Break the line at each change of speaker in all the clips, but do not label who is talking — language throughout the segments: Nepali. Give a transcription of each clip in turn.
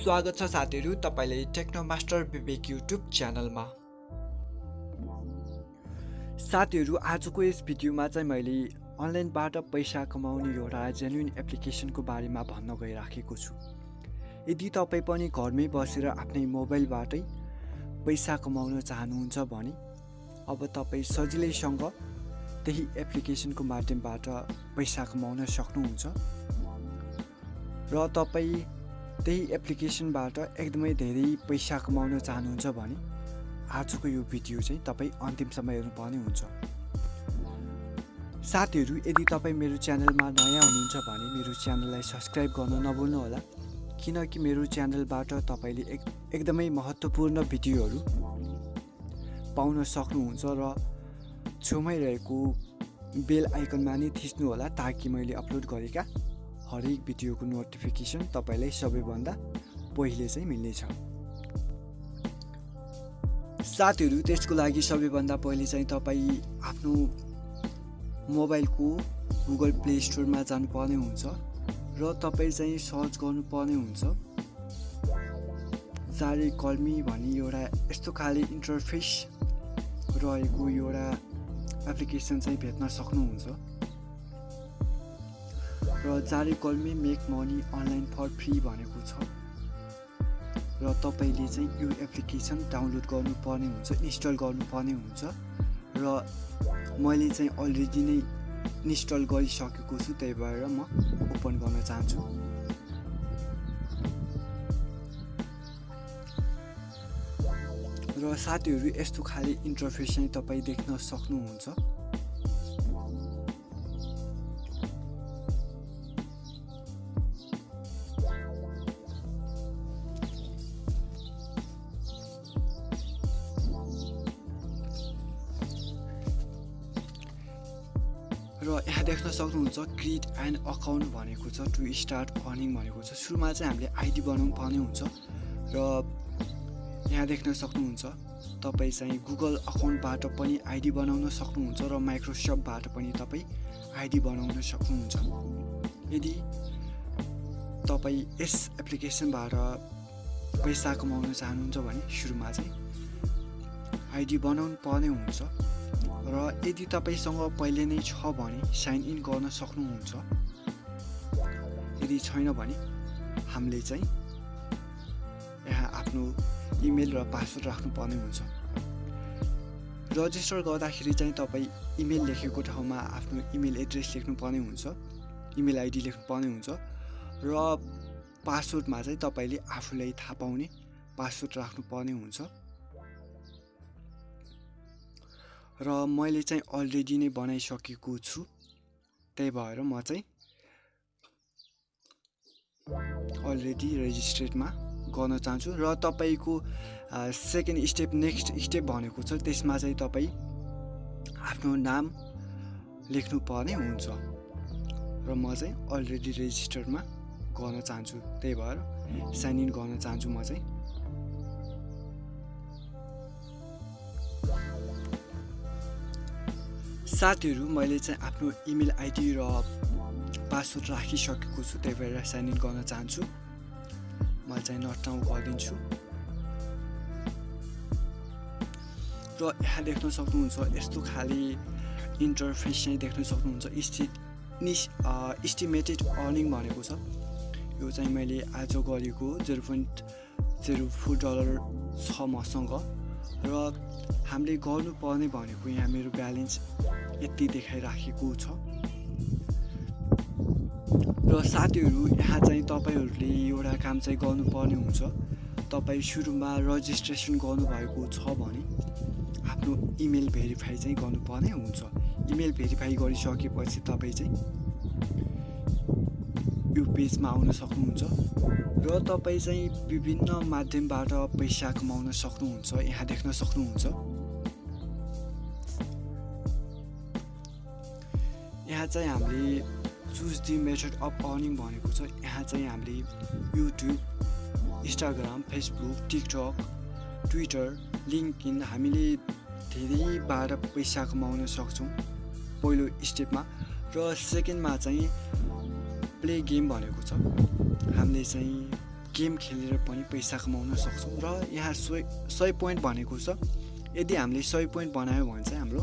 स्वागत छ साथीहरु तपाईले technomasterbibek YouTube च्यानलमा। साथीहरु आजको यस भिडियोमा चाहिँ मैले अनलाइनबाट पैसा कमाउने एउटा जेन्युइन एप्लिकेसनको बारेमा भन्न गइराखेको छु। यदि तपाई पनि घरमै बसेर आफ्नै मोबाइलबाटै पैसा कमाउन चाहनुहुन्छ भने अब तपाई सजिलैसँग त्यही एप्लिकेसनको माध्यमबाट पैसा कमाउन सक्नुहुन्छ र तपाई त्यही एप्लिकेसनबाट एकदमै धेरै पैसा कमाउन चाहनुहुन्छ भने आजको यो भिडियो चाहिँ तपाई अन्तिमसम्म हेर्नुपर्ने हुन्छ। साथीहरु यदि तपाई मेरो च्यानलमा नयाँ हुनुहुन्छ भने मेरो च्यानललाई सब्स्क्राइब गर्न नभुल्नु होला, किनकि मेरो च्यानलबाट तपाईले एकदमै महत्त्वपूर्ण भिडियोहरू पाउन सक्नुहुन्छ र छेउमै रहेको बेल आइकनमा नि थिच्नु होला ताकि मैले अपलोड गरेका हरेक भिडियोको नोटिफिकेसन तपाईलाई सबैभन्दा पहिले चाहिँ मिल्नेछ। साथीहरु त्यसको लागि सबैभन्दा पहिले चाहिँ तपाई आफ्नो मोबाइलको गुगल प्ले स्टोरमा जानुपर्ने हुन्छ र तपाई चाहिँ सर्च गर्नुपर्ने हुन्छ जारी कलमी भन्ने एउटा यस्तो खाले इन्टरफेस रहेको एउटा एप्लिकेसन चाहिँ भेट्न सक्नुहुन्छ र जारी कलमी make money online for free भनेको छ र तपाईले चाहिँ यो एप्लिकेसन डाउनलोड गर्नुपर्ने हुन्छ, इन्स्टल गर्नुपर्ने हुन्छ र मैले चाहिँ अलरेडी नै इन्स्टल गरिसकेको छु, त्यही भएर म ओपन गर्न चाहन्छु। र साथीहरु यस्तो खाले इन्टरफेस चाहिँ तपाई देख्न सक्नुहुन्छ। र यहाँ देख्न सक्नुहुन्छ क्रिएट एन अकाउन्ट भनेको छ, टु स्टार्ट अर्निङ भनेको छ। सुरुमा चाहिँ हामीले आइडी बनाउनु पर्ने हुन्छ र यहाँ देख्न सक्नुहुन्छ तपाई चाहिँ गुगल अकाउन्टबाट पनि आइडी बनाउन सक्नुहुन्छ र माइक्रोसफ्टबाट पनि तपाई आइडी बनाउन सक्नुहुन्छ। यदि तपाई यस एप्लिकेसनबाट पैसा कमाउन चाहनुहुन्छ भने सुरुमा चाहिँ आइडी बनाउनु पर्ने हुन्छ र यदि तपाईसँग पहिले नै छ भने साइन इन गर्न सक्नुहुन्छ। यदि छैन भने हामीले चाहिँ यहाँ आफ्नो इमेल र पासवर्ड राख्नुपर्ने हुन्छ। रजिस्टर गर्दाखेरि चाहिँ तपाई इमेल लेखेको ठाउँमा आफ्नो इमेल एड्रेस लेख्नुपर्ने हुन्छ, इमेल आइडी लेख्नुपर्ने हुन्छ र पासवर्डमा चाहिँ तपाईले आफूलाई थाहा पाउने पासवर्ड राख्नुपर्ने हुन्छ। र मैले चाहिँ अलरेडी नै बनाइसकेको छु, त्यही भएर म चाहिँ अलरेडी रेजिस्ट्रेटमा गर्न चाहन्छु र तपाईको सेकेन्ड स्टेप नेक्स्ट स्टेप भनेको छ त्यसमा चाहिँ तपाई आफ्नो नाम लेख्नु पर्ने हुन्छ र म चाहिँ अलरेडी रेजिस्टरमा गर्न चाहन्छु, त्यही भएर साइन इन गर्न चाहन्छु म चाहिँ। साथीहरु मैले चाहिँ आफ्नो इमेल आइडी र पासवर्ड राखिसकेको छु, त्यही भएर साइन इन गर्न चाहन्छु। म चाहिँ नट नाउ गरिदिन्छु र यहाँ देख्न सक्नुहुन्छ यस्तो खाली इन्टरफेस चाहिँ देख्न सक्नुहुन्छ। इस्टिमेटेड अर्निङ भनेको छ, यो चाहिँ मैले आज गरेको $0.04 छ मसँग र हामीले गर्नुपर्ने भनेको यहाँ मेरो ब्यालेन्स यति देखाइराखेको छ। र साथीहरु यहाँ चाहिँ तपाईहरुले एउटा काम चाहिँ गर्नुपर्ने हुन्छ। तपाई सुरुमा रजिस्ट्रेसन गर्नुभएको छ भने आफ्नो इमेल भेरिफाई चाहिँ गर्नुपर्ने हुन्छ। इमेल भेरिफाई गरिसकेपछि तपाई चाहिँ यो पेजमा आउन सक्नुहुन्छ र तपाई चाहिँ विभिन्न माध्यमबाट पैसा कमाउन सक्नुहुन्छ, यहाँ देख्न सक्नुहुन्छ। यहाँ चाहिँ हामीले choose the method of earning भनेको छ। यहाँ चाहिँ हामीले YouTube, Instagram, Facebook, TikTok, Twitter, LinkedIn हामीले धेरैबाट पैसा कमाउन सक्छौँ पहिलो स्टेपमा। र सेकेन्डमा चाहिँ प्ले गेम भनेको छ। हामीले चाहिँ गेम खेलेर पनि पैसा कमाउन सक्छौँ र यहाँ 100 पोइन्ट भनेको छ यदि हामीले 100 पोइन्ट बनायो भने चाहिँ हाम्रो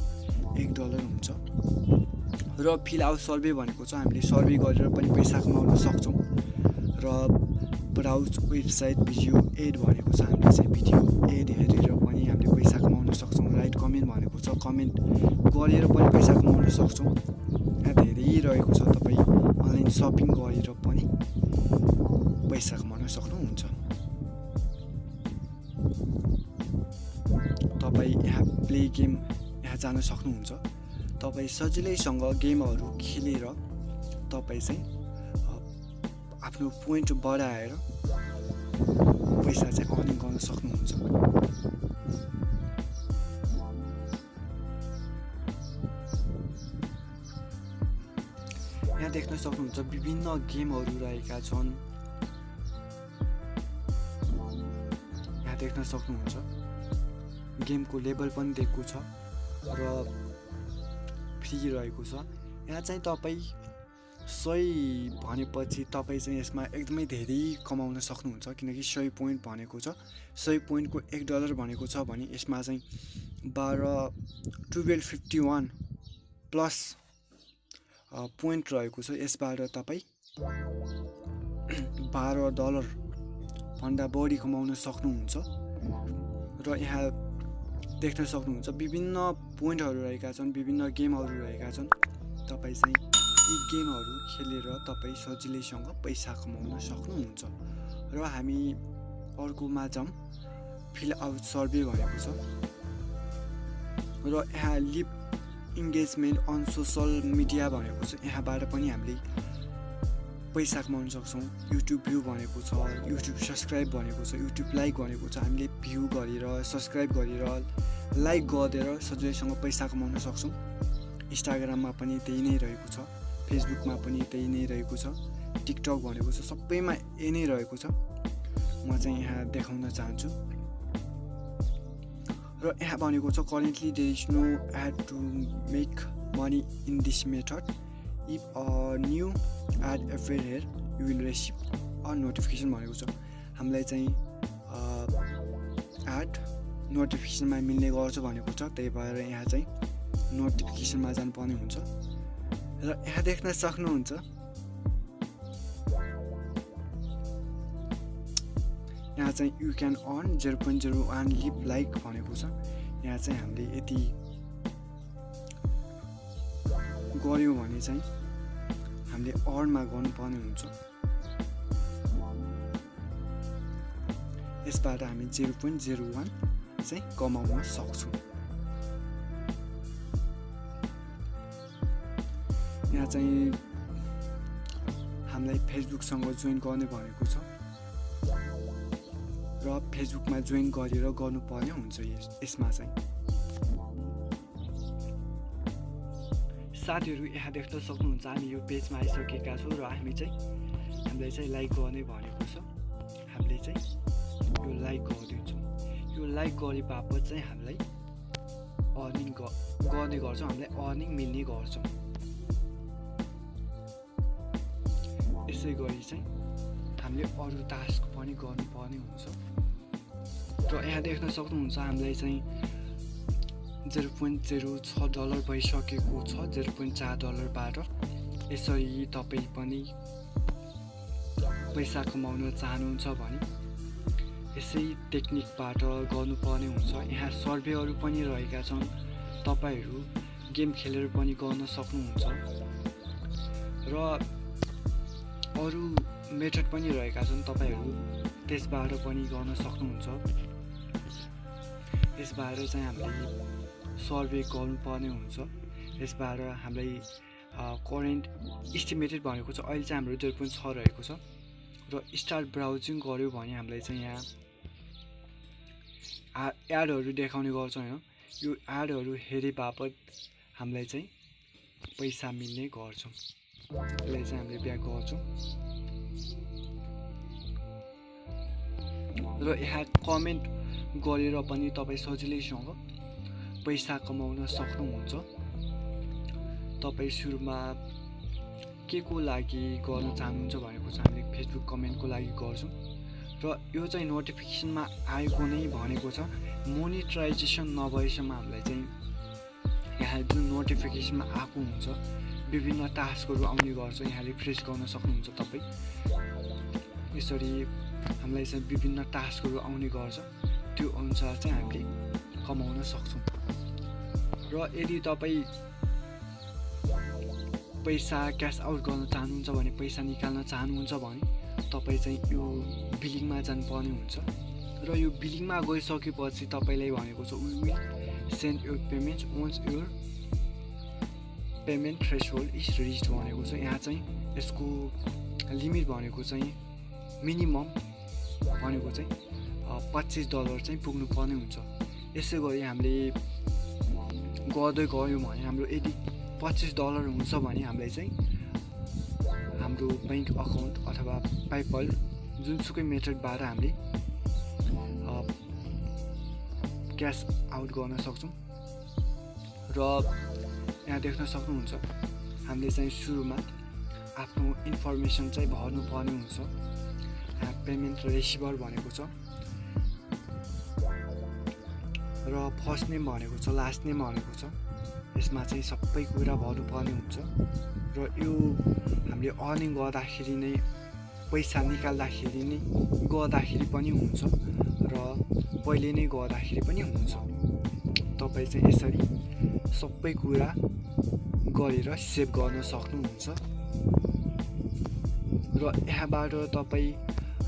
$1 हुन्छ र फिल आउट सर्वे भनेको छ हामीले सर्वे गरेर पनि पैसा कमाउन सक्छौँ र ब्राउज वेबसाइट भिडियो एड भनेको छ हामीले चाहिँ भिडियो एड हेरेर पनि हामीले पैसा कमाउन सक्छौँ राइट कमेन्ट भनेको छ कमेन्ट गरेर पनि पैसा कमाउन सक्छौँ यहाँ धेरै रहेको छ तपाईँ अनलाइन सपिङ गरेर पनि पैसा कमाउन सक्नुहुन्छ तपाईँ यहाँ प्ले गेम यहाँ जान सक्नुहुन्छ तपाईँ सजिलैसँग गेमहरू खेलेर तपाईँ चाहिँ आफ्नो पोइन्ट बढाएर पैसा चाहिँ अर्निङ गर्न सक्नुहुन्छ यहाँ देख्न सक्नुहुन्छ विभिन्न गेमहरू रहेका छन् यहाँ देख्न सक्नुहुन्छ गेमको लेभल पनि दिएको छ र फ्री रहेको छ यहाँ चाहिँ तपाईँ 100 भनेपछि तपाईँ चाहिँ यसमा एकदमै धेरै कमाउन सक्नुहुन्छ किनकि 100 पोइन्ट भनेको छ 100 पोइन्टको $1 भनेको छ भने यसमा चाहिँ 1251 प्लस पोइन्ट रहेको छ यसबाट तपाईँ $12 भन्दा बढी कमाउन सक्नुहुन्छ र यहाँ देख्न सक्नुहुन्छ विभिन्न पोइन्टहरू रहेका छन् विभिन्न गेमहरू रहेका छन् तपाईँ चाहिँ यी गेमहरू खेलेर तपाईँ सजिलैसँग पैसा कमाउन सक्नुहुन्छ र हामी अर्कोमा जाउँ फिल आउट सर्वे भनेको छ र यहाँ live engagement on social media भनेको छ यहाँबाट पनि हामीले पैसा कमाउन सक्छौँ युट्युब भ्यू भनेको छ युट्युब सब्सक्राइब भनेको छ युट्युब लाइक भनेको छ हामीले भ्यू गरेर सब्सक्राइब गरेर लाइक गरेर सजिलैसँग पैसा कमाउन सक्छौँ इन्स्टाग्राममा पनि त्यही नै रहेको छ फेसबुकमा पनि त्यही नै रहेको छ टिकटक भनेको छ सबैमा यही नै रहेको छ म चाहिँ यहाँ देखाउन चाहन्छु र यहाँ भनेको छ currently there is no ad to make money in this method if a new ad appear here you will receive a notification भनेको छ हामीलाई चाहिँ एड नोटिफिकेसनमा मिल्ने गर्छ भनेको छ त्यही भएर यहाँ चाहिँ नोटिफिकेसनमा जानुपर्ने हुन्छ र यहाँ देख्न सक्नुहुन्छ यहाँ चाहिँ you can earn 0.01 live like भनेको छ यहाँ चाहिँ हामीले यति गऱ्यौँ भने चाहिँ हामीले अर्नमा गर्नुपर्ने हुन्छ यसबाट हामी 0.01 चाहिँ कमाउन सक्छौँ यहाँ चाहिँ हामीलाई फेसबुकसँग जोइन गर्ने भनेको छ र फेसबुकमा जोइन गरेर गर्नुपर्ने हुन्छ यसमा चाहिँ साथीहरू यहाँ देख्न सक्नुहुन्छ हामी यो पेजमा आइसकेका छौँ र हामीलाई चाहिँ लाइक गर्ने भनेको छ हामीले चाहिँ यो लाइक गरिदिन्छौँ यो लाइक गरे बापत चाहिँ हामीलाई अर्निङ गर्ने गर्छौँ हामीलाई अर्निङ मिल्ने गर्छौँ यसै गरी चाहिँ हामीले अरू टास्क पनि गर्नुपर्ने हुन्छ र यहाँ देख्न सक्नुहुन्छ हामीलाई चाहिँ $0.06 भइसकेको छ $0.4 बाट यसरी तपाईँ पनि पैसा कमाउन चाहनुहुन्छ भने यसै टेक्निकबाट गर्नुपर्ने हुन्छ यहाँ सर्वेहरू पनि रहेका छन् तपाईँहरू गेम खेलेर पनि गर्न सक्नुहुन्छ र अरू मेथड पनि रहेका छन् तपाईँहरू त्यसबाट पनि गर्न सक्नुहुन्छ यसबाट चाहिँ हामीले सर्वे गर्नुपर्ने हुन्छ यसबाट हामीलाई करेन्ट इस्टिमेटेड भनेको छ अहिले चाहिँ हाम्रो 0.6 रहेको छ र स्टार्ट ब्राउजिङ गर्यो भने हामीलाई चाहिँ यहाँ एडहरू देखाउने गर्छ हैन यो एडहरू हेरे बापत हामीलाई चाहिँ पैसा मिल्ने गर्छ यसलाई चाहिँ हामीले ब्याक गर्छौं र यहाँ कमेन्ट गरेर पनि तपाईं सजिलैसँग पैसा कमाउन सक्नुहुन्छ तपाईं सुरुमा के को लागि गर्न चाहनुहुन्छ भनेको चाहिँ हामीले फेसबुक कमेन्टको लागि गर्छौं र यो चाहिँ नोटिफिकेसनमा आएको नै भनेको छ मोनिटाइजेसन नभएसम्म हामीलाई चाहिँ यहाँ जुन नोटिफिकेसनमा आएको हुन्छ विभिन्न टास्कहरू आउने गर्छ यहाँ रिफ्रेस गर्न सक्नुहुन्छ तपाईँ यसरी हामीलाई चाहिँ विभिन्न टास्कहरू आउने गर्छ त्यो अनुसार चाहिँ हामीले कमाउन सक्छौँ र यदि तपाईँ पैसा क्यास आउट गर्न चाहनुहुन्छ भने पैसा निकाल्न चाहनुहुन्छ भने तपाईँ चाहिँ यो बिलिङमा जानुपर्ने हुन्छ र यो बिलिङमा गइसकेपछि तपाईँलाई भनेको छ we will send your payment once your payment threshold is reached भनेको छ यहाँ चाहिँ यसको लिमिट भनेको चाहिँ मिनिमम भनेको चाहिँ $25 चाहिँ पुग्नुपर्ने हुन्छ यसै गरी हामीले गर्दै गयौँ भने हाम्रो यदि $25 हुन्छ भने हामीलाई चाहिँ हाम्रो ब्याङ्क अकाउन्ट अथवा पेपल जुनसुकै मेथडबाट हामीले क्यास आउट गर्न सक्छौँ र यहाँ देख्न सक्नुहुन्छ हामीले चाहिँ सुरुमा आफ्नो इन्फर्मेसन चाहिँ भर्नुपर्ने हुन्छ यहाँ पेमेन्ट रिसिभर भनेको छ र फर्स्ट नेम भनेको छ लास्ट नेम भनेको छ यसमा चाहिँ सबै कुरा भर्नुपर्ने हुन्छ र यो हामीले अर्निङ गर्दाखेरि नै पैसा निकाल्दाखेरि नै गर्दाखेरि पनि हुन्छ र पहिले नै गर्दाखेरि पनि हुन्छ तपाईँ चाहिँ यसरी सबै कुरा गरेर सेभ गर्न सक्नुहुन्छ र यहाँबाट तपाईँ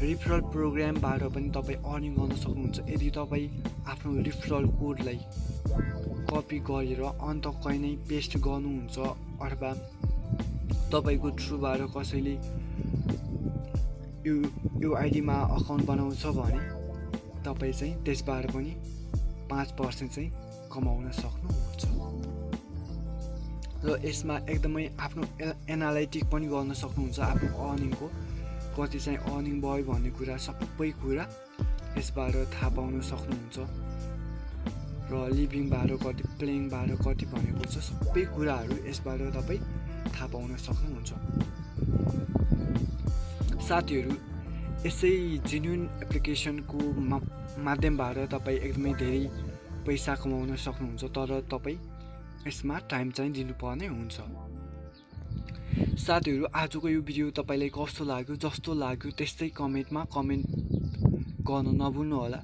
रिफरल प्रोग्रामबाट पनि तपाईँ अर्निङ गर्न सक्नुहुन्छ यदि तपाईँ आफ्नो रिफरल कोडलाई कपी गरेर अन्त कहीँ पेस्ट गर्नुहुन्छ अथवा तपाईँको थ्रुबाट कसैले यो आइडीमा अकाउन्ट बनाउँछ भने तपाईँ चाहिँ त्यसबाट पनि 5% चाहिँ कमाउन सक्नुहुन्छ र यसमा एकदमै आफ्नो एनालाइटिक पनि गर्न सक्नुहुन्छ आफ्नो अर्निङको कति चाहिँ अर्निङ भयो भन्ने कुरा सबै कुरा यसबाट थाहा पाउन सक्नुहुन्छ र लिभिङबाट कति प्लेइङबाट कति भनेको छ सबै कुराहरू यसबाट तपाईँ थाहा पाउन सक्नुहुन्छ साथीहरू यसै जेन्युन एप्लिकेसनको माध्यमबाट तपाईँ एकदमै धेरै पैसा कमाउन सक्नुहुन्छ तर तपाईँ यसमा टाइम चाहिँ दिनुपर्ने हुन्छ साथीहरू आजको यो भिडियो तपाईँलाई कस्तो लाग्यो जस्तो लाग्यो त्यस्तै कमेन्टमा कमेन्ट गर्न नभुल्नु होला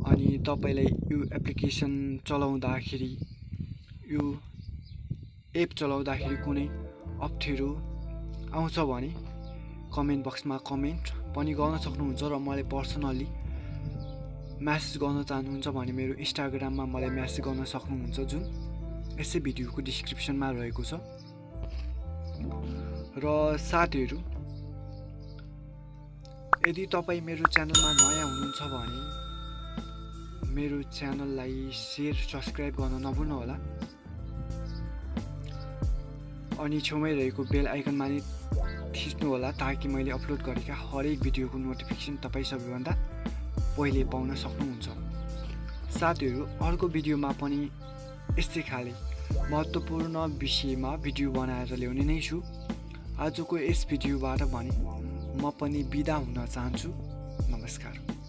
अनि तपाईँलाई यो एप्लिकेसन चलाउँदाखेरि यो एप चलाउँदाखेरि कुनै अप्ठ्यारो आउँछ भने कमेन्ट बक्समा कमेन्ट पनि गर्न सक्नुहुन्छ र मलाई पर्सनली म्यासेज गर्न चाहनुहुन्छ भने मेरो इन्स्टाग्राममा मलाई म्यासेज गर्न सक्नुहुन्छ जुन यसै भिडियोको डिस्क्रिप्सनमा रहेको छ र साथीहरू यदि तपाईँ मेरो च्यानलमा नयाँ हुनुहुन्छ भने मेरो च्यानललाई सेयर सब्सक्राइब गर्न नभुल्नु होला अनि छेउमै रहेको बेल आइकनमा नि थिच्नु होला ताकि मैले अपलोड गरेका हरेक भिडियोको नोटिफिकेसन तपाईँ सबैभन्दा पहिले पाउन सक्नुहुन्छ साथीहरू अर्को भिडियोमा पनि यस्तै खाले महत्त्वपूर्ण विषयमा भिडियो बनाएर ल्याउने नै छु आजको यस भिडियोबाट भने म पनि बिदा हुन चाहन्छु नमस्कार